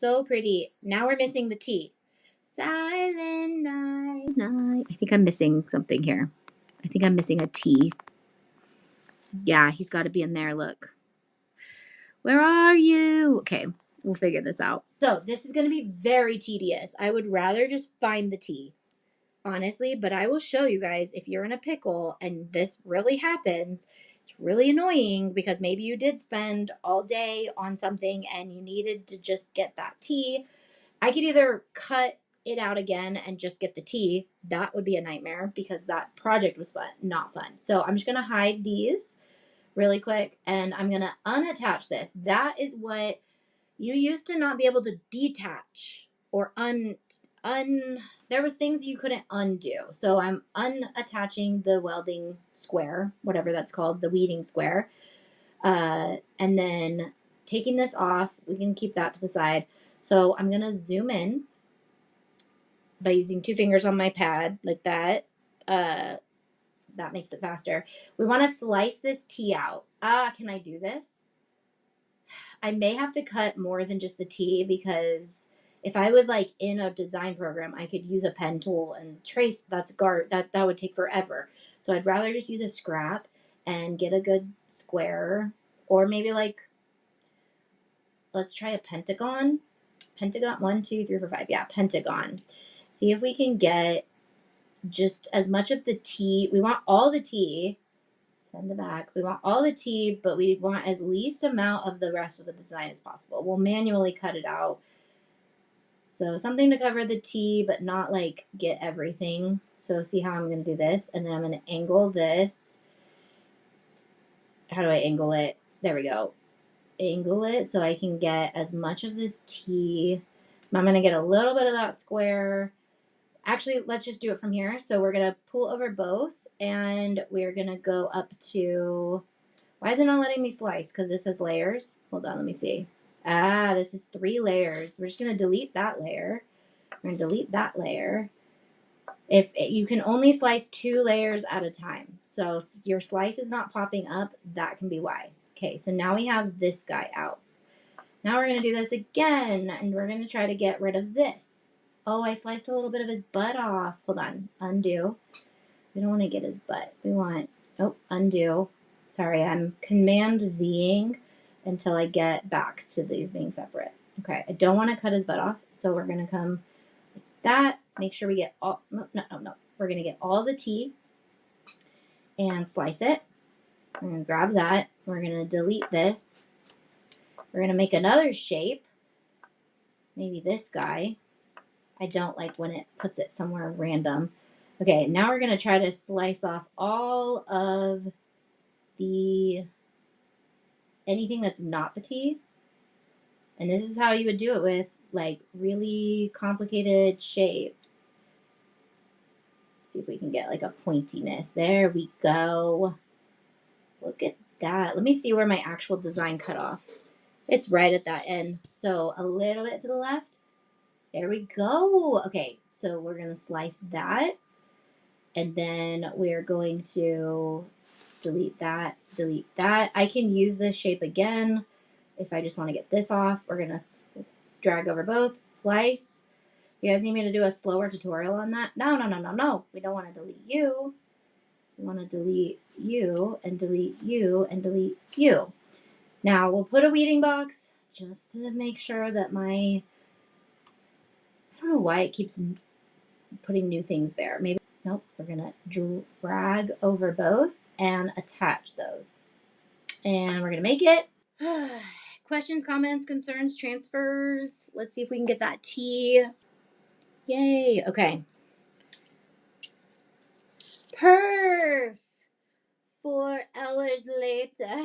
So pretty. Now we're missing the T. Silent night, night. I think I'm missing something here. I think I'm missing a T. Yeah, he's got to be in there. Look. Where are you? Okay, we'll figure this out. So this is going to be very tedious. I would rather just find the T, honestly, but I will show you guys if you're in a pickle and this really happens. It's really annoying because maybe you did spend all day on something and you needed to just get that T. I could either cut it out again and just get the T. That would be a nightmare because that project was fun, not fun. So I'm just going to hide these really quick and I'm going to unattach this. That is what you used to not be able to detach or there was things you couldn't undo. So I'm unattaching the welding square, whatever that's called, the weeding square. And then taking this off, we can keep that to the side. So I'm going to zoom in by using 2 fingers on my pad like that. That makes it faster. We want to slice this T out. Can I do this? I may have to cut more than just the T because if I was like in a design program, I could use a pen tool and trace. That would take forever. So I'd rather just use a scrap and get a good square, or maybe like, let's try a pentagon. Pentagon, 1, 2, 3, 4, 5. Yeah, pentagon. See if we can get just as much of the T. We want all the T. Send it back. We want all the T, but we want as least amount of the rest of the design as possible. We'll manually cut it out. So something to cover the T, but not like get everything. So see how I'm going to do this. And then I'm going to angle this. How do I angle it? There we go. Angle it so I can get as much of this T. I'm going to get a little bit of that square. Actually, let's just do it from here. So we're going to pull over both and we're going to go up to, why is it not letting me slice? Because this has layers. Hold on, let me see. This is 3 layers. We're just going to delete that layer. We're going to delete that layer. You can only slice 2 layers at a time. So if your slice is not popping up, that can be why. Okay, so now we have this guy out. Now we're going to do this again, and we're going to try to get rid of this. Oh, I sliced a little bit of his butt off. Hold on. Undo. We don't want to get his butt. We want, undo. Sorry, I'm Command-Zing until I get back to these being separate. Okay, I don't want to cut his butt off, so we're going to come like that. Make sure we get all, no. We're going to get all the T and slice it. We're going to grab that. We're going to delete this. We're going to make another shape. Maybe this guy. I don't like when it puts it somewhere random. Okay, now we're going to try to slice off all of anything that's not the T. And this is how you would do it with like really complicated shapes. Let's see if we can get like a pointiness. There we go. Look at that. Let me see where my actual design cut off. It's right at that end. So a little bit to the left. There we go. Okay, so we're going to slice that. And then we're going to delete that, delete that. I can use this shape again if I just want to get this off. We're going to drag over both, slice. You guys need me to do a slower tutorial on that? No. We don't want to delete you. We want to delete you and delete you and delete you. Now we'll put a weeding box just to make sure that I don't know why it keeps putting new things there. Maybe, nope, we're going to drag over both and attach those. And we're going to make it. Questions, comments, concerns, transfers. Let's see if we can get that T. Yay. Okay. Perf. 4 hours later.